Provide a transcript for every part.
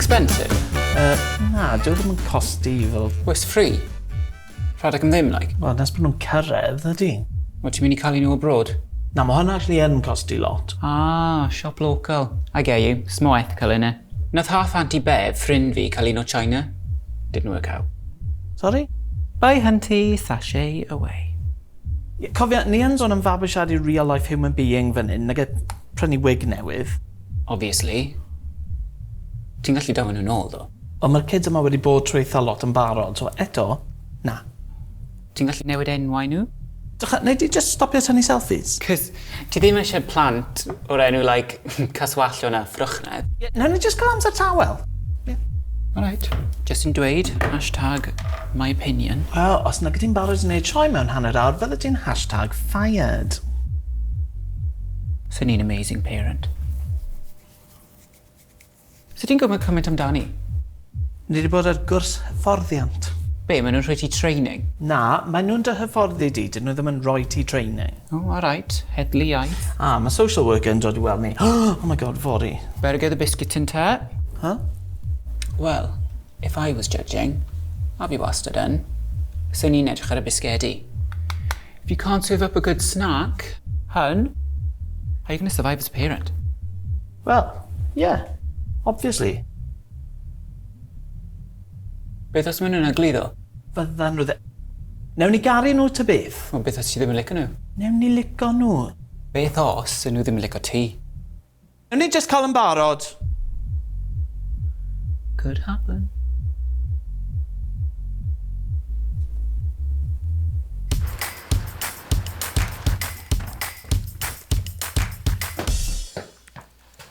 expensive? Na, dyw ddim yn costi fel... Well, it's free. Rhaid ac yn ddim, like. Wel, nes bod nhw'n cyrraedd, ydy. What, ti'n mynd I cael nhw abroad? Na, mae hwnna actually yn costi lot. Ah, shop local. I get you. It's more ethical, innit? Nath half Auntie Bev, ffrind fi, cael un o China. Didn't work out. Sorry? Bye, Hunty. Sashay away. Cofio, ni yn sôn am fabwysiadu real-life human being fan hyn, nag e prynu wig newydd. Obviously. Ti'n gallu dawyn nhw'n ôl, ddo? Ond mae'r kids yma wedi bod trwy eitha lot yn barod, so eto, na. Ti'n gallu newid enwau nhw? Neu di just stopio tynnu selfies? Cos ti ddim eisiau plant o'r enw, like, caswallio na ffrwchnedd. Nawn ni just cael amser tawel. Alright. Just yn dweud, hashtag my opinion. Wel, os nag ydy'n barod yn neud sioe mewn hanner awr, fydde ti'n hashtag fired. So ni'n amazing parent. So ti'n gwybod cymaint amdani? Ni wedi bod ar gwrs hyfforddiant. Be, maen nhw'n rhoi ti training? Na, maen nhw'n dy hyfforddi di, dyn nhw ddim yn rhoi ti training. Oh, alright. Headlu iaith. Mae social worker yn dod i weld ni. Oh my god, fori. Better get the biscuit in te. Huh? Well, if I was judging, I'd be wastad yn. So ni'n edrych ar y bisgedi. If you can't serve up a good snack, hun, how are you going to survive as a parent? Well, yeah, obviously. Beth os maen nhw'n ugly, ddo? Fyddan nhw Newn ni garu nhw ta beth? O, beth os ti ddim yn licio nhw? Newn ni lico nhw. Beth os yn nhw ddim yn licio ti? Newn ni just cael yn barod. Could happen.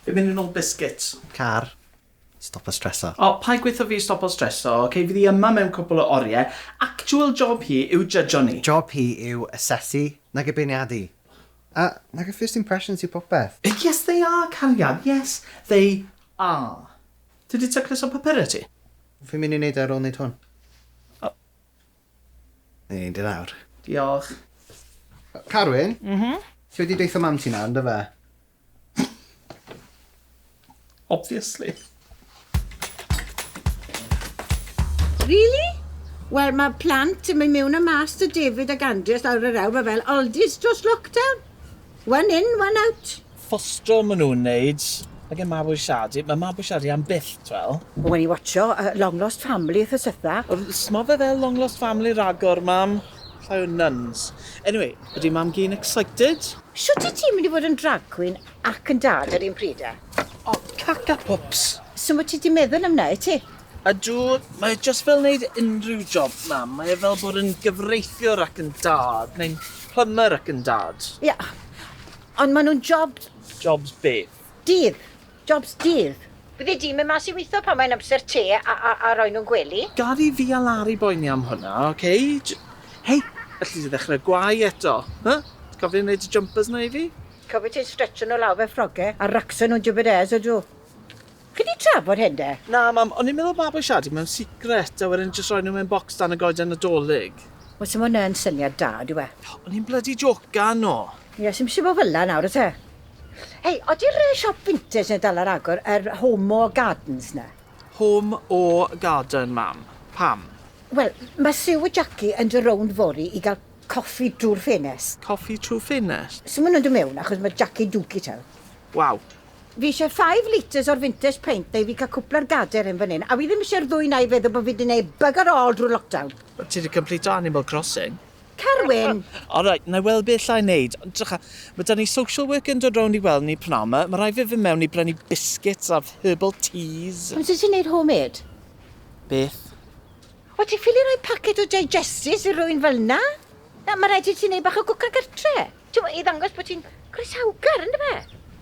Fi'n mynd yn ôl biscuits. Car. Stop o streso. O, pa'i gweithio fi stop o streso, okay? Fydd hi yma mewn cwbl o oriau. Actual job hi yw judgeio ni. Job hi yw asesu nag y beirniadu. A nag y first impressions yw popeth. Yes, they are, cariad. Yes, they are. Ti wedi taclus o papura ti? Fi'n mynd I wneud ar ôl wneud hwn. O. Ni, dy nawr. Diolch. Carwyn? Ti wedi deitha mam ti nawr, ynddo fe? Obviously. Really? Wel, mae plant yn mynd mewn a mas to David ag Andrews lawr yr awr, mae fel oldies dros lockdown. One in, one out. Ffostro maen nhw'n neud. Ac yn mabwysiadu. Mae mabwysiadu am byth, twel. When I watch Long Lost Family wrth sytha. Sma fe fel Long Lost Family ragor, mam. Llai o nuns. Anyway, ydy mam gi'n excited? Siwt I ti'n mynd I fod yn drag queen ac yn dad ar un pryd e? O, caca pups. So mae ti di meddwl am na, ti? Ydw, mae just fel wneud unrhyw job, mam. Mae fel bod yn gyfreithiwr ac yn dad, neu'n plumber ac yn dad. Ia, ond maen nhw'n Jobs beth? dydd. Jobs dydd. Bydde di mynd mas I weithio pan mae'n amser te a roi nhw'n gwely? Gad I fi a Larry boeni am hwnna, oce? Hei, allu ti ddechrau gwai eto, huh? Cofio wneud y jumpers na I fi? Cofio ti'n stretcho nhw lawr fe ffrogau a racso nhw'n jybedez o dw. Chi di trafod hyn de? Na, mam, o'n i'n meddwl mabwysiadu mewn secret a wedyn just roi nhw mewn bocs dan y goeden nadolig. Wel, sy'n mwyn yn syniad da, dwi we. O'n i'n bloody joca no. Ie, sy'n mysio fo fyla nawr, o te? Hei, oeddi'r siop vintage yn dal ar agor, Home o Gardens na? Home o garden, mam. Pam? Wel, mae Sue a Jackie yn dy rownd fori I gael coffi drwy'r ffenest. Coffi trwy ffenest? So maen nhw'n dod mewn achos mae Jackie dwgi taw. Waw. Fi eisiau 5 litres o'r vintage paint neu fi cael cwpl ar gader yn fan hyn, a fi ddim eisiau'r ddwy na I feddwl bod fi wedi gwneud bugger all drwy lockdown. Ti wedi complete Animal Crossing? Carwyn! Alright, na i weld beth llai wneud. Mae da ni social work yn dod rownd I weld ni pnawn yma. Mae rhaid fi fy mewn I brynu biscuits a herbal teas. Ond ti'n gwneud homemade? Beth? O, ti'n ffili rhoi packet o digestis I rwy'n fel na? Na, mae rhaid I ti'n gwneud bach o gwcan gartre. Ti'n I ddangos bod ti'n groesawgar, ynddo fe?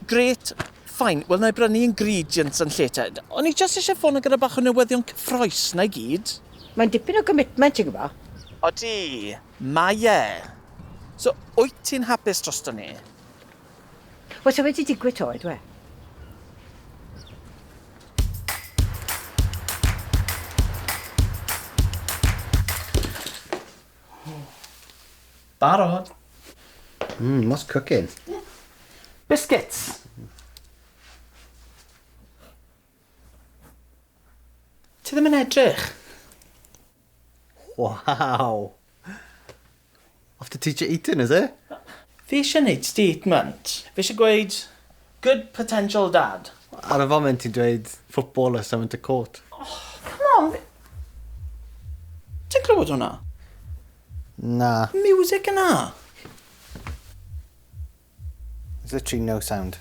Great. Fine, wel na I brynu ingredients yn lle te. O'n I just eisiau ffôn gyda bach o newyddion cyffroes na I gyd. Mae'n dipyn o commitment, ti'n gwybod? Odi, mae e. So, wyt ti'n hapus drosto ni? Wel, so wedi digwydd to, dwi. Barod. What's cooking? Biscuits. Ti ddim yn edrych. Wow. Off the teacher eating, is it? Fi eisiau gwneud statement. Fi eisiau gweud, good potential dad. Ar y foment ti'n dweud footballer symud to court. Come on. Ti'n clywed hwnna? Na. Music yna. There's literally no sound.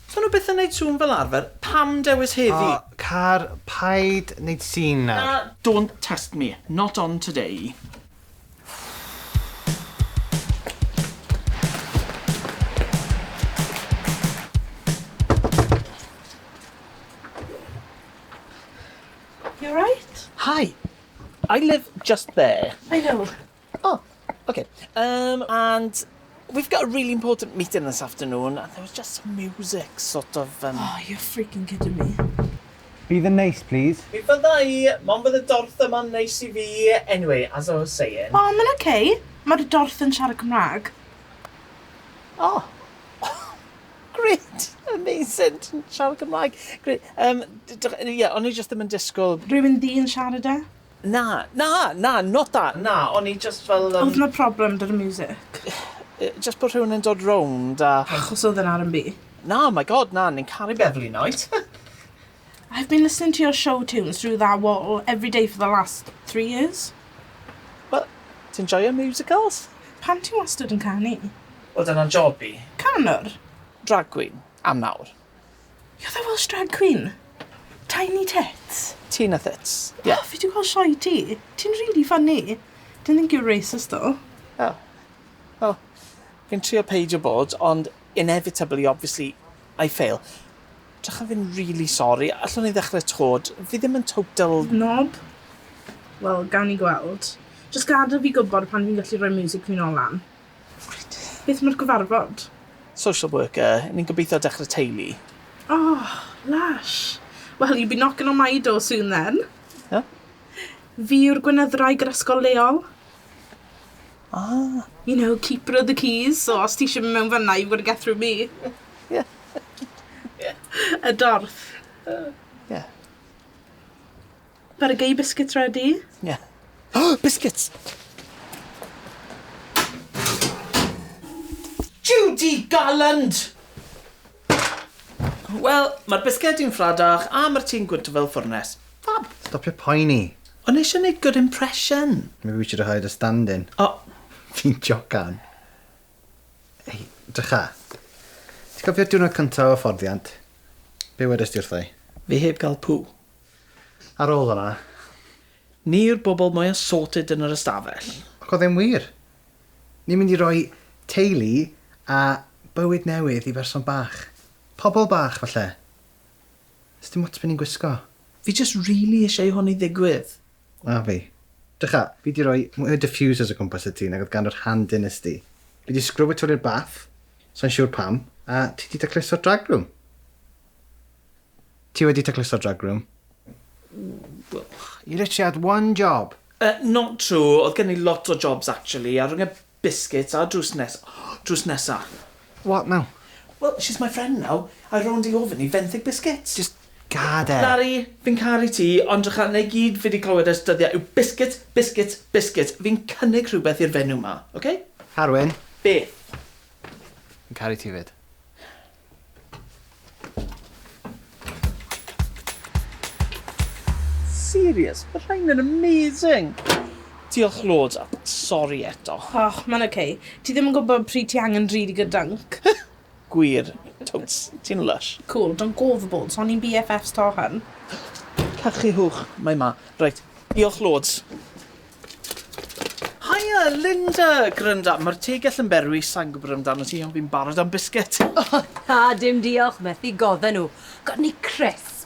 So nhw beth yn neud sŵn fel arfer, pam dewis heddi? Car, paid wneud sîn nawr. Don't test me. Not on today. You right? Hi. I live just there. I know. Oh, okay. And we've got a really important meeting this afternoon, and there was just some music, sort of. Oh, you're freaking kidding me. Be the nice, please. Mi fyddai, mond bydd y dorth yma'n neis I fi. Anyway, as I was saying. Oh, mae'n okay. Mae'r dorth yn siarad Cymraeg. Oh, great. Amazing. Siarad Cymraeg. Great. Yeah, o'n I just ddim yn disgwyl. Rhywun di yn siarad e? Na, not that. Na, o'n I just fel... Oedd yna problem dy'r music? just bod rhywun yn dod rownd a... Achos oedd yn R&B? Na, my god, na, ni'n caru Beverly Night. I've been listening to your show tunes through that wall every day for the last 3 years. Well, ti'n joio musicals? Pan ti wastad yn canu? Wel, dyna'n job I. Canwr? Drag queen, am nawr. You're the Welsh drag queen? Tiny tits? Tina Thits. Yeah. Oh, fi di gweld sioi ti. Ti'n really funny. Didn't think you're racist though. Oh. Well, fi'n trio peidio bod, ond inevitably, obviously, I fail. Drych fi'n really sorry. Allwn ni ddechrau tod. Fi ddim yn total... Nob? Wel, gawn ni gweld. Just gadael fi gwybod pan fi'n gallu rhoi music fi'n ôl lan. Beth mae'r gyfarfod? Social worker, ni'n gobeithio dechrau teulu. Oh, lush. Well, you'll be knocking on my door soon then. Yeah? Fi yw'r gweinyddraig yr ysgol leol. Ah. You know, keeper of the keys, so os ti eisiau mynd mewn fanna, you've got to get through me. Yeah. Y dorth. Yeah. But a gay biscuits ready? Yeah. Oh, biscuits! Judy Garland! Wel, mae'r bisged i'n ffradach a mae'r tî'n gwynt fel ffwrnes. Fab. Stop your poiny. O'n eisiau gwneud good impression. Maybe we should have hired a stand-in. Oh. Fi'n jocan. Hei, drycha. Ti'n cofio diwrnod cyntaf o fforddiant? Be wedys ti wrthai? Fi heb gael pŵ. Ar ôl hwnna? Ni'r bobl mwy sorted yn yr ystafell. Ac o ddim wir. Ni'n mynd I roi teulu a bywyd newydd I berson bach. Pobl bach, falle. Ys dim ots beth ni'n gwisgo. Fi just really eisiau hwn I ddigwydd. A fi. Drycha, fi di roi mwy o diffusers o gwmpas y tîn ac oedd gan o'r hand in ysdi. Fi di sgrwbio twr i'r bath, so'n siŵr pam, a ti di tacluso'r drag room. Ti wedi tacluso'r drag room? You literally had one job. Not true. Oedd gen I lot o jobs, actually. A rhwng y biscuits a drws nesa. What now? Well, she's my friend now. I round I ofyn I 20 biscuits. Just gad e. Larry, fi'n caru ti, ond drycha neu gyd fi wedi clywed ers dyddiau yw biscuit. Fi'n cynnig rhywbeth i'r fenw ma, oce? Okay? Harwyn. Beth? Fi'n caru ti fyd. Serious? Mae rhain yn amazing. Diolch loads a sorry eto. Oh, mae'n okay. Ti ddim yn gwybod pryd ti angen really good dunk. Gwir. Totes. Ti'n lush. Cool, don't go overboard, so ni'n BFFs to hyn. Cachu hwch. Mae ma. Right. Diolch loads. Hiya, Linda. Grynda, mae'r tegell yn berwi, sa'n gwybod amdano ti, ond fi'n barod am biscuit. Na, dim diolch, methu godden nhw. Got ni Chris.